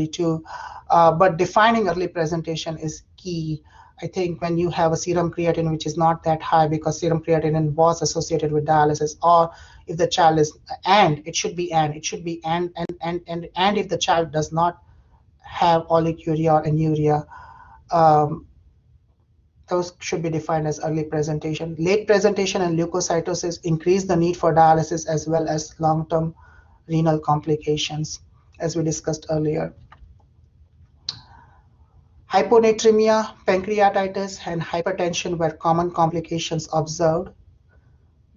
too. But defining early presentation is key. I think when you have a serum creatinine which is not that high because serum creatinine was associated with dialysis, or if the child is, and if the child does not have oliguria or anuria, those should be defined as early presentation. Late presentation and leukocytosis increase the need for dialysis as well as long-term renal complications, as we discussed earlier. Hyponatremia, pancreatitis, and hypertension were common complications observed.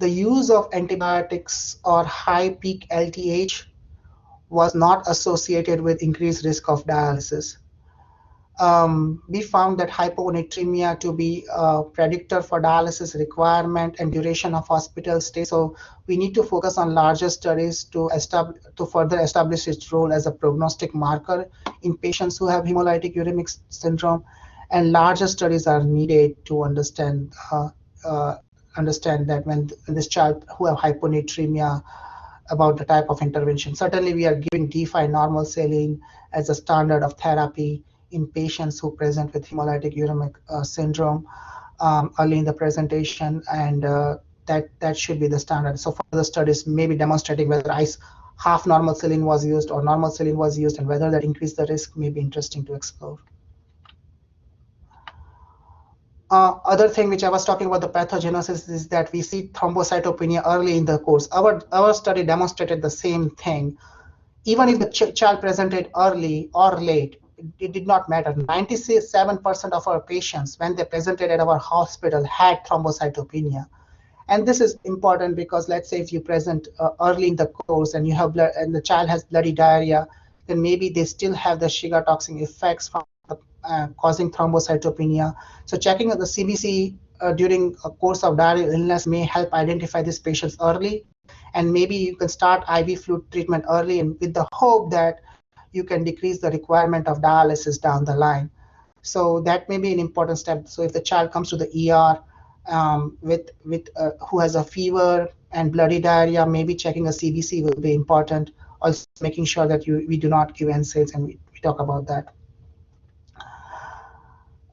the use of antibiotics or high peak LTH was not associated with increased risk of dialysis. We found that hyponatremia to be a predictor for dialysis requirement and duration of hospital stay. So we need to focus on larger studies to further establish its role as a prognostic marker in patients who have hemolytic uremic syndrome. And larger studies are needed to understand that when this child who have hyponatremia, about the type of intervention. Certainly, we are giving D5 normal saline as a standard of therapy in patients who present with hemolytic uremic syndrome early in the presentation, and that should be the standard. So further studies may be demonstrating whether half normal saline was used or normal saline was used, and whether that increased the risk may be interesting to explore. Other thing which I was talking about the pathogenesis is that we see thrombocytopenia early in the course. Our study demonstrated the same thing. Even if the child presented early or late, it did not matter. 97% of our patients, when they presented at our hospital, had thrombocytopenia. And this is important because let's say if you present early in the course and you have blood, and the child has bloody diarrhea, then maybe they still have the Shiga toxin effects from causing thrombocytopenia. So checking the CBC during a course of diarrheal illness may help identify these patients early, and maybe you can start IV fluid treatment early, and with the hope that you can decrease the requirement of dialysis down the line. So that may be an important step. So if the child comes to the ER who has a fever and bloody diarrhea, maybe checking a CBC will be important. Also making sure that we do not give NSAIDs, and we talk about that.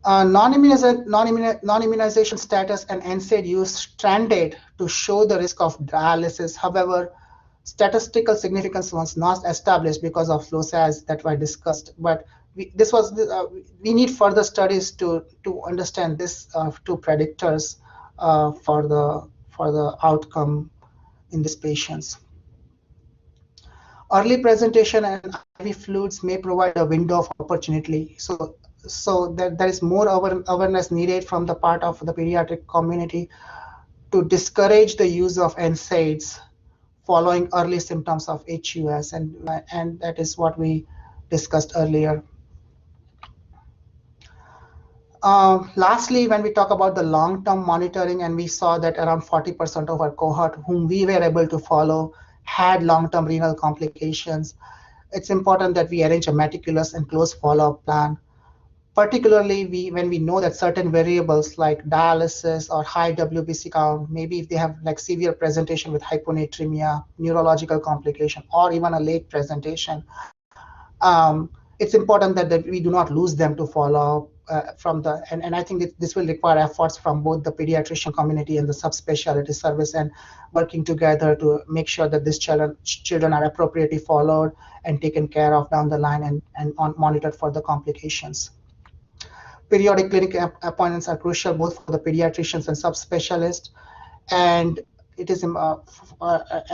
Non-immunization status and NSAID use trended to show the risk of dialysis. However, statistical significance was not established because of loci that were discussed. But we need further studies to understand this two predictors for the outcome in these patients. Early presentation and IV fluids may provide a window of opportunity. So that there is more awareness needed from the part of the pediatric community to discourage the use of NSAIDs following early symptoms of HUS, and that is what we discussed earlier. Lastly, when we talk about the long-term monitoring, and we saw that around 40% of our cohort whom we were able to follow had long-term renal complications, it's important that we arrange a meticulous and close follow-up plan. Particularly when we know that certain variables like dialysis or high WBC count, maybe if they have like severe presentation with hyponatremia, neurological complication, or even a late presentation, it's important that we do not lose them to follow from the, and I think this will require efforts from both the pediatrician community and the subspecialty service, and working together to make sure that these children are appropriately followed and taken care of down the line, and monitored for the complications. Periodic clinic appointments are crucial both for the pediatricians and subspecialists, and it is and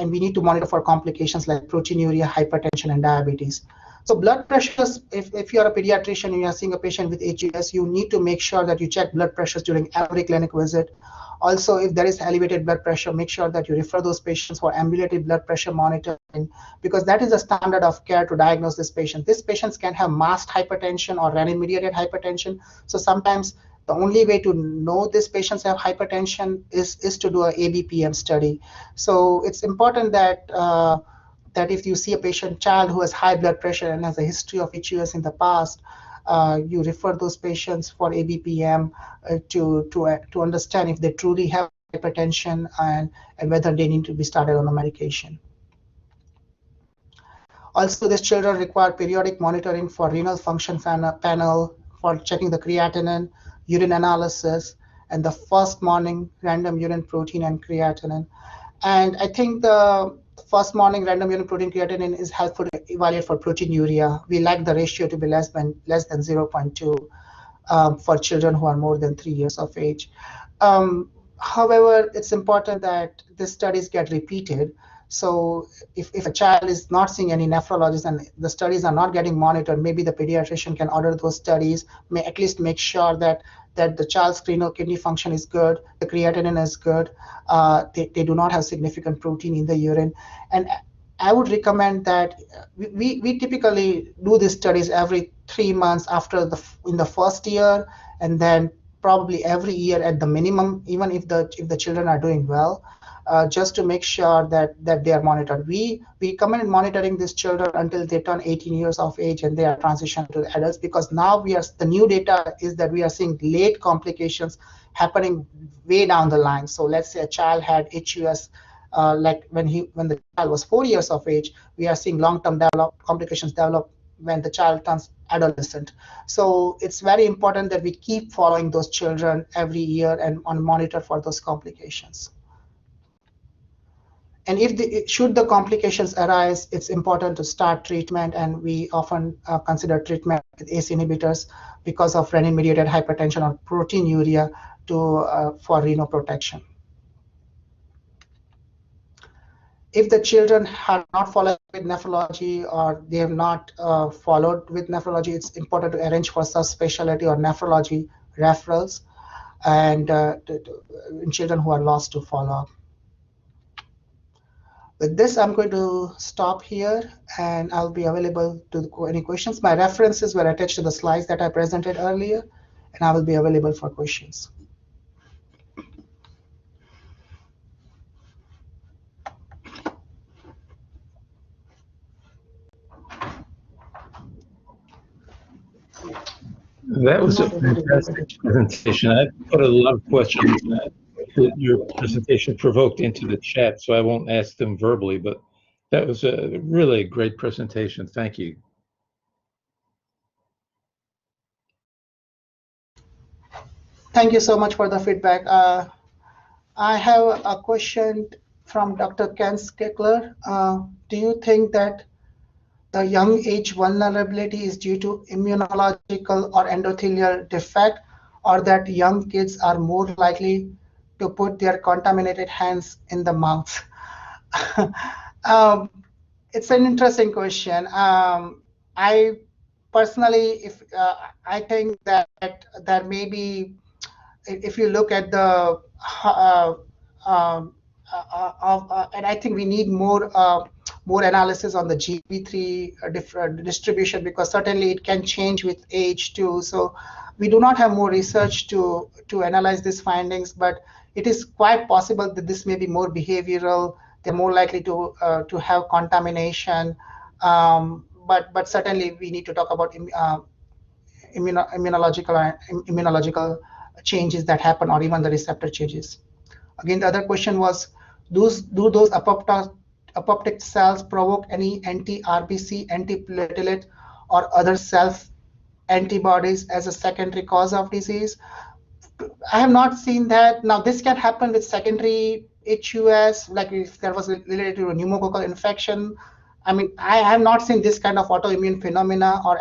we need to monitor for complications like proteinuria, hypertension, and diabetes. So blood pressures, if you are a pediatrician and you are seeing a patient with HUS, you need to make sure that you check blood pressures during every clinic visit. Also, if there is elevated blood pressure, make sure that you refer those patients for ambulatory blood pressure monitoring, because that is a standard of care to diagnose this patient. These patients can have masked hypertension or renin-mediated hypertension. So sometimes the only way to know these patients have hypertension is to do an ABPM study. So it's important that that if you see a child who has high blood pressure and has a history of HUS in the past, you refer those patients for ABPM to understand if they truly have hypertension and whether they need to be started on a medication. Also, these children require periodic monitoring for renal function panel for checking the creatinine, urine analysis, and the first morning random urine protein and creatinine. And I think the first morning random urine protein creatinine is helpful to evaluate for proteinuria. We like the ratio to be less than 0.2 for children who are more than 3 years of age. However, it's important that these studies get repeated. So if a child is not seeing any nephrologist and the studies are not getting monitored, maybe the pediatrician can order those studies, may at least make sure that that the child's renal kidney function is good, the creatinine is good, they do not have significant protein in the urine. And I would recommend that we typically do these studies every 3 months in the first year, and then probably every year at the minimum, even if the children are doing well, just to make sure that they are monitored. We recommend monitoring these children until they turn 18 years of age and they are transitioned to adults, because now the new data is that we are seeing late complications happening way down the line. So let's say a child had HUS like when the child was 4 years of age, we are seeing long-term complications develop when the child turns adolescent. So it's very important that we keep following those children every year and monitor for those complications. And should the complications arise, it's important to start treatment, and we often consider treatment with ACE inhibitors because of renin-mediated hypertension or proteinuria for renal protection. If the children have not followed with nephrology or they have not followed with nephrology, it's important to arrange for subspecialty or nephrology referrals, and in children who are lost to follow-up. With this, I'm going to stop here, and I'll be available to any questions. My references were attached to the slides that I presented earlier, and I will be available for questions. That was a fantastic presentation. I put a lot of questions that your presentation provoked into the chat, so I won't ask them verbally, but that was a really great presentation. Thank you. Thank you so much for the feedback. I have a question from Dr. Ken Stickler. Do you think that the young age vulnerability is due to immunological or endothelial defect, or that young kids are more likely to put their contaminated hands in the mouth? It's an interesting question. I personally, I think that maybe if you look at the and I think we need more analysis on the GB3 distribution, because certainly it can change with age too. So we do not have more research to analyze these findings, but it is quite possible that this may be more behavioral. They're more likely to have contamination, but certainly we need to talk about immunological changes that happen, or even the receptor changes. Again, the other question was, do those apoptic cells provoke any anti-RBC, anti-platelet, or other self-antibodies as a secondary cause of disease? I have not seen that. Now, this can happen with secondary HUS, like if there was related to a pneumococcal infection. I mean, I have not seen this kind of autoimmune phenomena or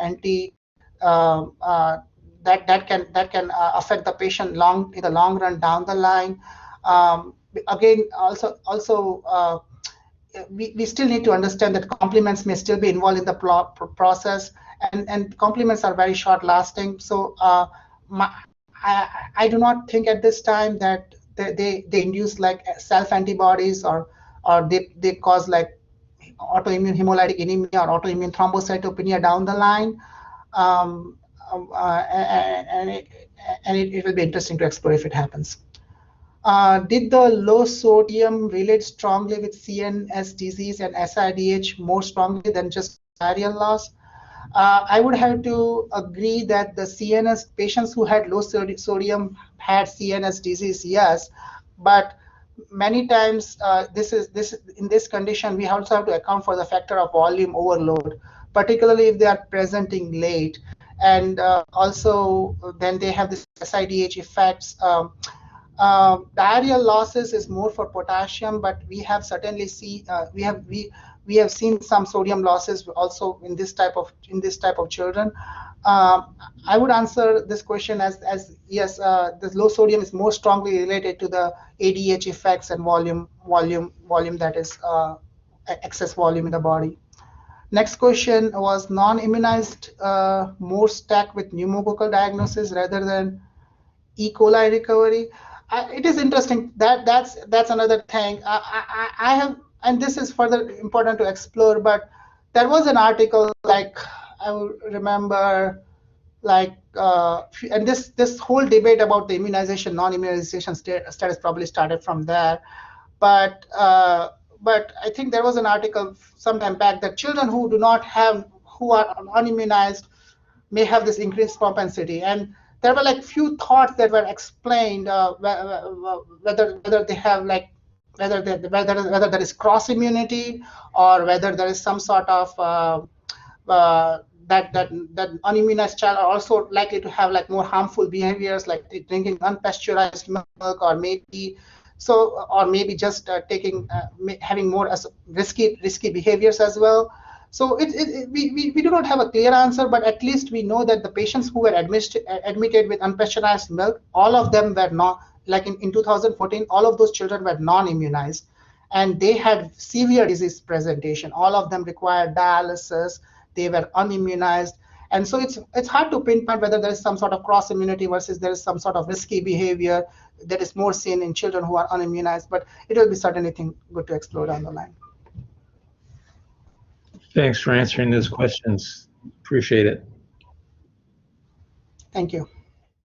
that can affect the patient in the long run down the line. Again, also we still need to understand that complements may still be involved in the process, and complements are very short lasting. So I do not think at this time that they induce like self antibodies, or they cause like autoimmune hemolytic anemia or autoimmune thrombocytopenia down the line. And it will be interesting to explore if it happens. Did the low sodium relate strongly with CNS disease and SIDH more strongly than just diarrheal loss? I would have to agree that the CNS patients who had low sodium had CNS disease, yes, but many times in this condition we also have to account for the factor of volume overload, particularly if they are presenting late, and also then they have this SIDH effects. Diarrheal losses is more for potassium, but we have certainly we have seen some sodium losses also in this type of children. I would answer this question as yes, the low sodium is more strongly related to the ADH effects and volume that is excess volume in the body. Next question was non-immunized more STEC with pneumococcal diagnosis rather than E. coli recovery. It is interesting. That's another thing. I have, and this is further important to explore. But there was an article, like I remember, like and this whole debate about the immunization, non-immunization status probably started from there. But I think there was an article sometime back that children who do not have, who are unimmunized, may have this increased propensity. And there were like few thoughts that were explained, whether they have like, whether there is cross immunity, or whether there is some sort of that unimmunized child are also likely to have like more harmful behaviors, like drinking unpasteurized milk, or maybe just taking having more as risky behaviors as well. So we do not have a clear answer, but at least we know that the patients who were admitted with unpasteurized milk, all of them were not, like in 2014, all of those children were non-immunized, and they had severe disease presentation. All of them required dialysis. They were unimmunized. And so it's hard to pinpoint whether there is some sort of cross immunity versus there is some sort of risky behavior that is more seen in children who are unimmunized, but it will be certainly good to explore down the line. Thanks for answering those questions. Appreciate it. Thank you.